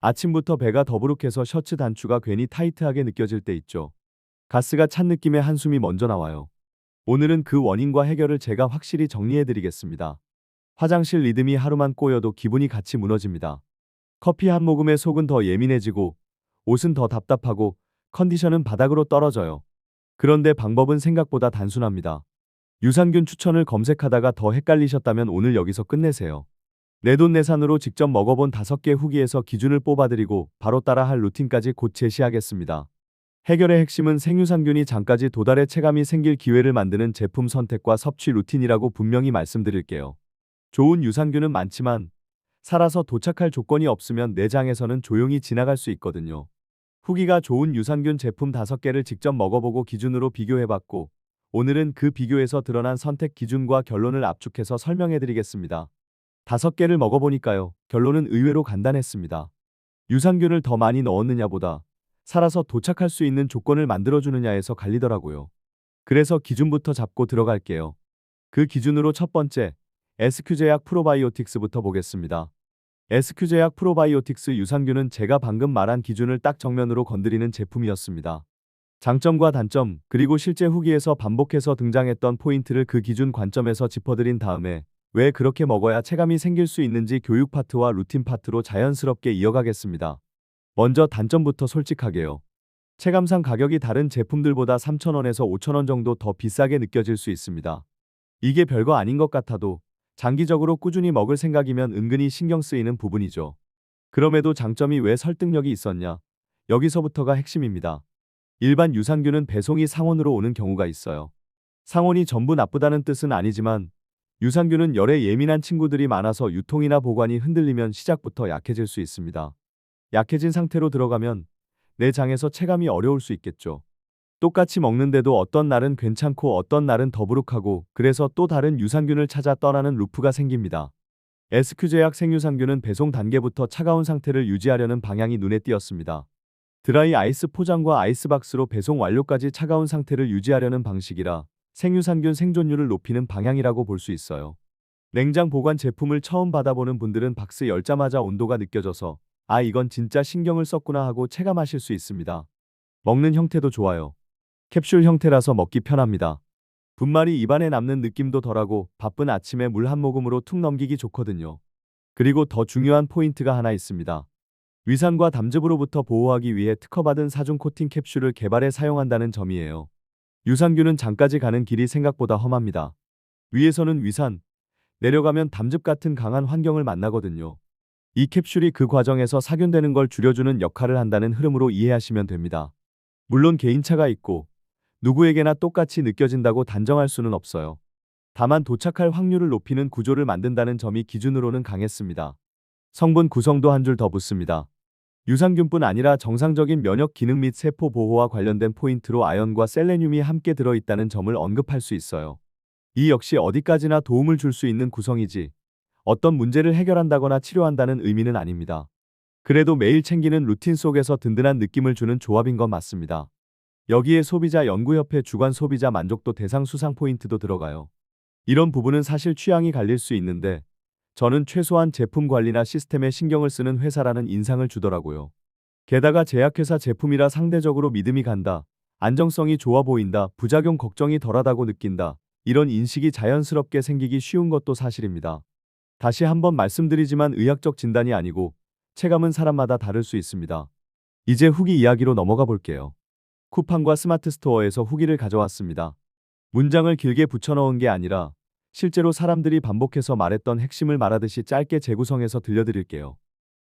아침부터 배가 더부룩해서 셔츠 단추가 괜히 타이트하게 느껴질 때 있죠. 가스가 찬 느낌에 한숨이 먼저 나와요. 오늘은 그 원인과 해결을 제가 확실히 정리해드리겠습니다. 화장실 리듬이 하루만 꼬여도 기분이 같이 무너집니다. 커피 한 모금에 속은 더 예민해지고 옷은 더 답답하고 컨디션은 바닥으로 떨어져요. 그런데 방법은 생각보다 단순합니다. 유산균 추천을 검색하다가 더 헷갈리셨다면 오늘 여기서 끝내세요. 내돈내산으로 직접 먹어본 5개 후기에서 기준을 뽑아드리고 바로 따라할 루틴까지 곧 제시하겠습니다. 해결의 핵심은 생유산균이 장까지 도달해 체감이 생길 기회를 만드는 제품 선택과 섭취 루틴이라고 분명히 말씀드릴게요. 좋은 유산균은 많지만 살아서 도착할 조건이 없으면 내장에서는 조용히 지나갈 수 있거든요. 후기가 좋은 유산균 제품 5개를 직접 먹어보고 기준으로 비교해봤고, 오늘은 그 비교에서 드러난 선택 기준과 결론을 압축해서 설명해드리겠습니다. 5개를 먹어보니까요, 결론은 의외로 간단했습니다. 유산균을 더 많이 넣었느냐보다 살아서 도착할 수 있는 조건을 만들어주느냐에서 갈리더라고요. 그래서 기준부터 잡고 들어갈게요. 그 기준으로 첫 번째, SQ제약 프로바이오틱스부터 보겠습니다. SQ제약 프로바이오틱스 유산균은 제가 방금 말한 기준을 딱 정면으로 건드리는 제품이었습니다. 장점과 단점, 그리고 실제 후기에서 반복해서 등장했던 포인트를 그 기준 관점에서 짚어드린 다음에 왜 그렇게 먹어야 체감이 생길 수 있는지 교육 파트와 루틴 파트로 자연스럽게 이어가겠습니다. 먼저 단점부터 솔직하게요. 체감상 가격이 다른 제품들보다 3,000원에서 5,000원 정도 더 비싸게 느껴질 수 있습니다. 이게 별거 아닌 것 같아도 장기적으로 꾸준히 먹을 생각이면 은근히 신경 쓰이는 부분이죠. 그럼에도 장점이 왜 설득력이 있었냐? 여기서부터가 핵심입니다. 일반 유산균은 배송이 상온으로 오는 경우가 있어요. 상온이 전부 나쁘다는 뜻은 아니지만 유산균은 열에 예민한 친구들이 많아서 유통이나 보관이 흔들리면 시작부터 약해질 수 있습니다. 약해진 상태로 들어가면 내 장에서 체감이 어려울 수 있겠죠. 똑같이 먹는데도 어떤 날은 괜찮고 어떤 날은 더부룩하고 그래서 또 다른 유산균을 찾아 떠나는 루프가 생깁니다. SQ제약 생유산균은 배송 단계부터 차가운 상태를 유지하려는 방향이 눈에 띄었습니다. 드라이 아이스 포장과 아이스박스로 배송 완료까지 차가운 상태를 유지하려는 방식이라 생유산균 생존율을 높이는 방향이라고 볼 수 있어요. 냉장 보관 제품을 처음 받아보는 분들은 박스 열자마자 온도가 느껴져서 아 이건 진짜 신경을 썼구나 하고 체감하실 수 있습니다. 먹는 형태도 좋아요. 캡슐 형태라서 먹기 편합니다. 분말이 입안에 남는 느낌도 덜하고 바쁜 아침에 물 한 모금으로 툭 넘기기 좋거든요. 그리고 더 중요한 포인트가 하나 있습니다. 위산과 담즙으로부터 보호하기 위해 특허받은 사중 코팅 캡슐을 개발해 사용한다는 점이에요. 유산균은 장까지 가는 길이 생각보다 험합니다. 위에서는 위산, 내려가면 담즙 같은 강한 환경을 만나거든요. 이 캡슐이 그 과정에서 살균되는 걸 줄여주는 역할을 한다는 흐름으로 이해하시면 됩니다. 물론 개인차가 있고 누구에게나 똑같이 느껴진다고 단정할 수는 없어요. 다만 도착할 확률을 높이는 구조를 만든다는 점이 기준으로는 강했습니다. 성분 구성도 한 줄 더 붙습니다. 유산균뿐 아니라 정상적인 면역 기능 및 세포 보호와 관련된 포인트로 아연과 셀레늄이 함께 들어있다는 점을 언급할 수 있어요. 이 역시 어디까지나 도움을 줄 수 있는 구성이지 어떤 문제를 해결한다거나 치료한다는 의미는 아닙니다. 그래도 매일 챙기는 루틴 속에서 든든한 느낌을 주는 조합인 건 맞습니다. 여기에 소비자 연구협회 주관 소비자 만족도 대상 수상 포인트도 들어가요. 이런 부분은 사실 취향이 갈릴 수 있는데 저는 최소한 제품 관리나 시스템에 신경을 쓰는 회사라는 인상을 주더라고요. 게다가 제약회사 제품이라 상대적으로 믿음이 간다, 안정성이 좋아 보인다, 부작용 걱정이 덜하다고 느낀다, 이런 인식이 자연스럽게 생기기 쉬운 것도 사실입니다. 다시 한번 말씀드리지만 의학적 진단이 아니고 체감은 사람마다 다를 수 있습니다. 이제 후기 이야기로 넘어가 볼게요. 쿠팡과 스마트 스토어에서 후기를 가져왔습니다. 문장을 길게 붙여넣은 게 아니라 실제로 사람들이 반복해서 말했던 핵심을 말하듯이 짧게 재구성해서 들려드릴게요.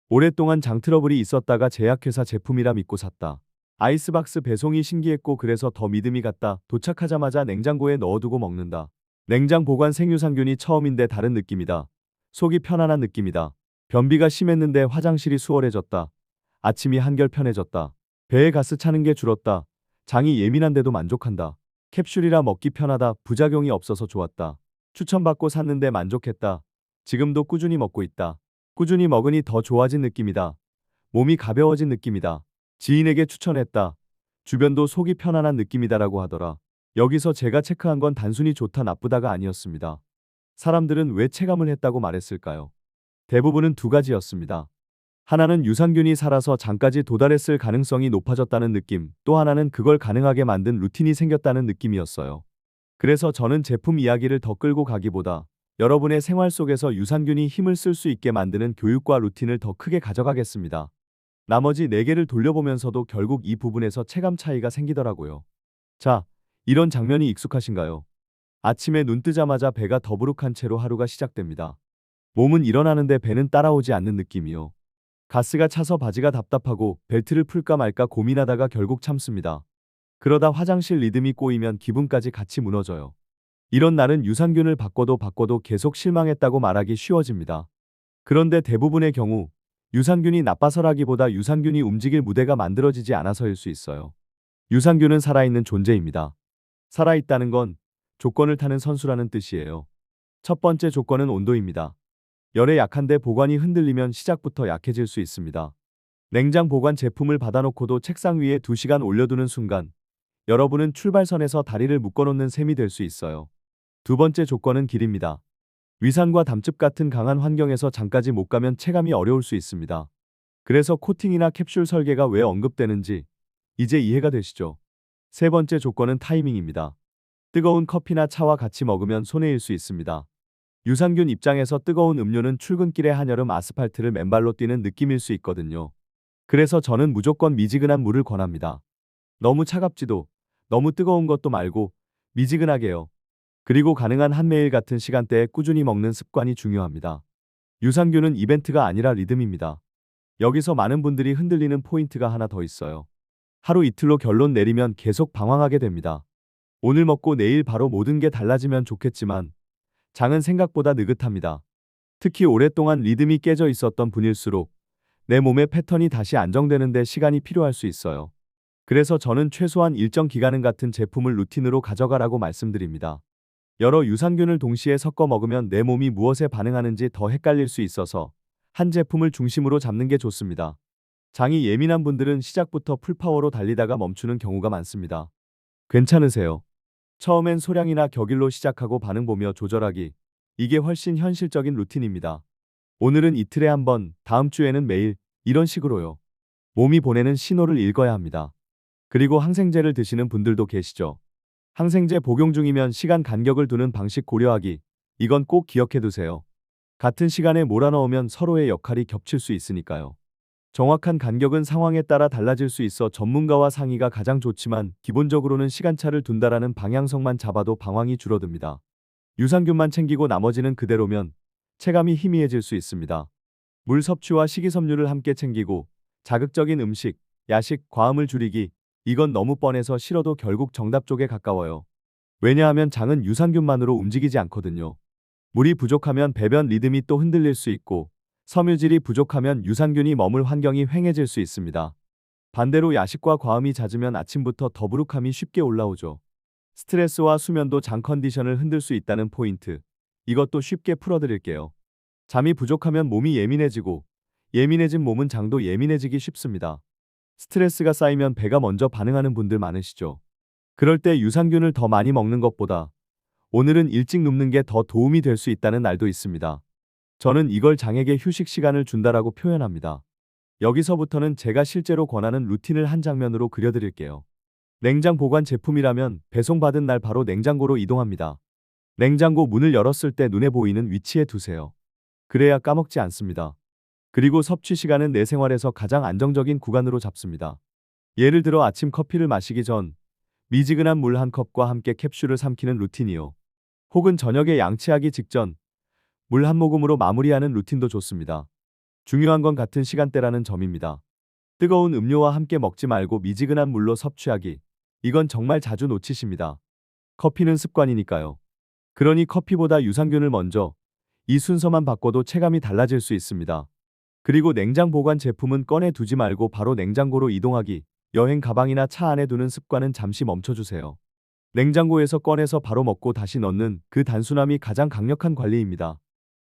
오랫동안 장 트러블이 있었다가 제약회사 제품이라 믿고 샀다. 아이스박스 배송이 신기했고 그래서 더 믿음이 갔다. 도착하자마자 냉장고에 넣어두고 먹는다. 냉장 보관 생유산균이 처음인데 다른 느낌이다. 속이 편안한 느낌이다. 변비가 심했는데 화장실이 수월해졌다. 아침이 한결 편해졌다. 배에 가스 차는 게 줄었다. 장이 예민한데도 만족한다. 캡슐이라 먹기 편하다. 부작용이 없어서 좋았다. 추천받고 샀는데 만족했다. 지금도 꾸준히 먹고 있다. 꾸준히 먹으니 더 좋아진 느낌이다. 몸이 가벼워진 느낌이다. 지인에게 추천했다. 주변도 속이 편안한 느낌이다라고 하더라. 여기서 제가 체크한 건 단순히 좋다 나쁘다가 아니었습니다. 사람들은 왜 체감을 했다고 말했을까요? 대부분은 두 가지였습니다. 하나는 유산균이 살아서 장까지 도달했을 가능성이 높아졌다는 느낌, 또 하나는 그걸 가능하게 만든 루틴이 생겼다는 느낌이었어요. 그래서 저는 제품 이야기를 더 끌고 가기보다 여러분의 생활 속에서 유산균이 힘을 쓸 수 있게 만드는 교육과 루틴을 더 크게 가져가겠습니다. 나머지 4개를 돌려보면서도 결국 이 부분에서 체감 차이가 생기더라고요. 자, 이런 장면이 익숙하신가요? 아침에 눈 뜨자마자 배가 더부룩한 채로 하루가 시작됩니다. 몸은 일어나는데 배는 따라오지 않는 느낌이요. 가스가 차서 바지가 답답하고 벨트를 풀까 말까 고민하다가 결국 참습니다. 그러다 화장실 리듬이 꼬이면 기분까지 같이 무너져요. 이런 날은 유산균을 바꿔도 계속 실망했다고 말하기 쉬워집니다. 그런데 대부분의 경우 유산균이 나빠서라기보다 유산균이 움직일 무대가 만들어지지 않아서일 수 있어요. 유산균은 살아있는 존재입니다. 살아있다는 건 조건을 타는 선수라는 뜻이에요. 첫 번째 조건은 온도입니다. 열에 약한데 보관이 흔들리면 시작부터 약해질 수 있습니다. 냉장 보관 제품을 받아놓고도 책상 위에 2시간 올려두는 순간 여러분은 출발선에서 다리를 묶어놓는 셈이 될 수 있어요. 두 번째 조건은 길입니다. 위산과 담즙 같은 강한 환경에서 장까지 못 가면 체감이 어려울 수 있습니다. 그래서 코팅이나 캡슐 설계가 왜 언급되는지 이제 이해가 되시죠? 세 번째 조건은 타이밍입니다. 뜨거운 커피나 차와 같이 먹으면 손해일 수 있습니다. 유산균 입장에서 뜨거운 음료는 출근길의 한여름 아스팔트를 맨발로 뛰는 느낌일 수 있거든요. 그래서 저는 무조건 미지근한 물을 권합니다. 너무 차갑지도, 너무 뜨거운 것도 말고 미지근하게요. 그리고 가능한 한 매일 같은 시간대에 꾸준히 먹는 습관이 중요합니다. 유산균은 이벤트가 아니라 리듬입니다. 여기서 많은 분들이 흔들리는 포인트가 하나 더 있어요. 하루 이틀로 결론 내리면 계속 방황하게 됩니다. 오늘 먹고 내일 바로 모든 게 달라지면 좋겠지만 장은 생각보다 느긋합니다. 특히 오랫동안 리듬이 깨져 있었던 분일수록 내 몸의 패턴이 다시 안정되는데 시간이 필요할 수 있어요. 그래서 저는 최소한 일정 기간은 같은 제품을 루틴으로 가져가라고 말씀드립니다. 여러 유산균을 동시에 섞어 먹으면 내 몸이 무엇에 반응하는지 더 헷갈릴 수 있어서 한 제품을 중심으로 잡는 게 좋습니다. 장이 예민한 분들은 시작부터 풀파워로 달리다가 멈추는 경우가 많습니다. 괜찮으세요? 처음엔 소량이나 격일로 시작하고 반응 보며 조절하기. 이게 훨씬 현실적인 루틴입니다. 오늘은 이틀에 한 번, 다음 주에는 매일, 이런 식으로요. 몸이 보내는 신호를 읽어야 합니다. 그리고 항생제를 드시는 분들도 계시죠. 항생제 복용 중이면 시간 간격을 두는 방식 고려하기. 이건 꼭 기억해 두세요. 같은 시간에 몰아넣으면 서로의 역할이 겹칠 수 있으니까요. 정확한 간격은 상황에 따라 달라질 수 있어 전문가와 상의가 가장 좋지만 기본적으로는 시간차를 둔다라는 방향성만 잡아도 방황이 줄어듭니다. 유산균만 챙기고 나머지는 그대로면 체감이 희미해질 수 있습니다. 물 섭취와 식이섬유를 함께 챙기고 자극적인 음식, 야식, 과음을 줄이기. 이건 너무 뻔해서 싫어도 결국 정답 쪽에 가까워요. 왜냐하면 장은 유산균만으로 움직이지 않거든요. 물이 부족하면 배변 리듬이 또 흔들릴 수 있고 섬유질이 부족하면 유산균이 머물 환경이 휑해질 수 있습니다. 반대로 야식과 과음이 잦으면 아침부터 더부룩함이 쉽게 올라오죠. 스트레스와 수면도 장 컨디션을 흔들 수 있다는 포인트. 이것도 쉽게 풀어드릴게요. 잠이 부족하면 몸이 예민해지고 예민해진 몸은 장도 예민해지기 쉽습니다. 스트레스가 쌓이면 배가 먼저 반응하는 분들 많으시죠. 그럴 때 유산균을 더 많이 먹는 것보다 오늘은 일찍 눕는 게 더 도움이 될 수 있다는 날도 있습니다. 저는 이걸 장에게 휴식 시간을 준다라고 표현합니다. 여기서부터는 제가 실제로 권하는 루틴을 한 장면으로 그려드릴게요. 냉장 보관 제품이라면 배송받은 날 바로 냉장고로 이동합니다. 냉장고 문을 열었을 때 눈에 보이는 위치에 두세요. 그래야 까먹지 않습니다. 그리고 섭취 시간은 내 생활에서 가장 안정적인 구간으로 잡습니다. 예를 들어 아침 커피를 마시기 전 미지근한 물 한 컵과 함께 캡슐을 삼키는 루틴이요. 혹은 저녁에 양치하기 직전 물 한 모금으로 마무리하는 루틴도 좋습니다. 중요한 건 같은 시간대라는 점입니다. 뜨거운 음료와 함께 먹지 말고 미지근한 물로 섭취하기. 이건 정말 자주 놓치십니다. 커피는 습관이니까요. 그러니 커피보다 유산균을 먼저, 이 순서만 바꿔도 체감이 달라질 수 있습니다. 그리고 냉장 보관 제품은 꺼내 두지 말고 바로 냉장고로 이동하기. 여행 가방이나 차 안에 두는 습관은 잠시 멈춰주세요. 냉장고에서 꺼내서 바로 먹고 다시 넣는 그 단순함이 가장 강력한 관리입니다.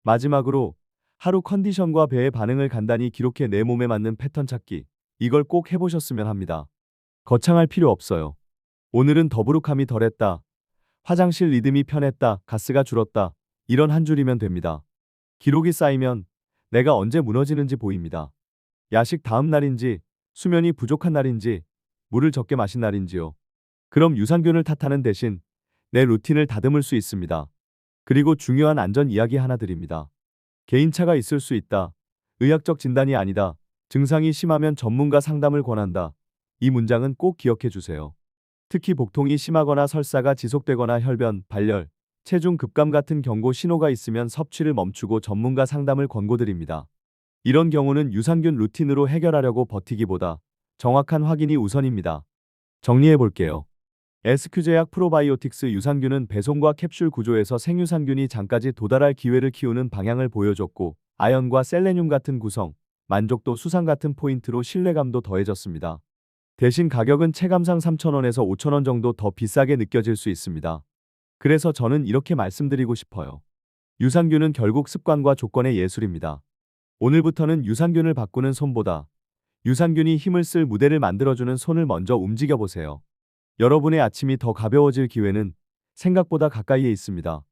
마지막으로 하루 컨디션과 배의 반응을 간단히 기록해 내 몸에 맞는 패턴 찾기. 이걸 꼭 해보셨으면 합니다. 거창할 필요 없어요. 오늘은 더부룩함이 덜했다. 화장실 리듬이 편했다. 가스가 줄었다. 이런 한 줄이면 됩니다. 기록이 쌓이면 내가 언제 무너지는지 보입니다. 야식 다음 날인지, 수면이 부족한 날인지, 물을 적게 마신 날인지요. 그럼 유산균을 탓하는 대신 내 루틴을 다듬을 수 있습니다. 그리고 중요한 안전 이야기 하나 드립니다. 개인차가 있을 수 있다. 의학적 진단이 아니다. 증상이 심하면 전문가 상담을 권한다. 이 문장은 꼭 기억해 주세요. 특히 복통이 심하거나 설사가 지속되거나 혈변, 발열, 체중 급감 같은 경고 신호가 있으면 섭취를 멈추고 전문가 상담을 권고드립니다. 이런 경우는 유산균 루틴으로 해결하려고 버티기보다 정확한 확인이 우선입니다. 정리해 볼게요. SQ제약 프로바이오틱스 유산균은 배송과 캡슐 구조에서 생유산균이 장까지 도달할 기회를 키우는 방향을 보여줬고, 아연과 셀레늄 같은 구성, 만족도 수상 같은 포인트로 신뢰감도 더해졌습니다. 대신 가격은 체감상 3,000원에서 5,000원 정도 더 비싸게 느껴질 수 있습니다. 그래서 저는 이렇게 말씀드리고 싶어요. 유산균은 결국 습관과 조건의 예술입니다. 오늘부터는 유산균을 바꾸는 손보다 유산균이 힘을 쓸 무대를 만들어주는 손을 먼저 움직여 보세요. 여러분의 아침이 더 가벼워질 기회는 생각보다 가까이에 있습니다.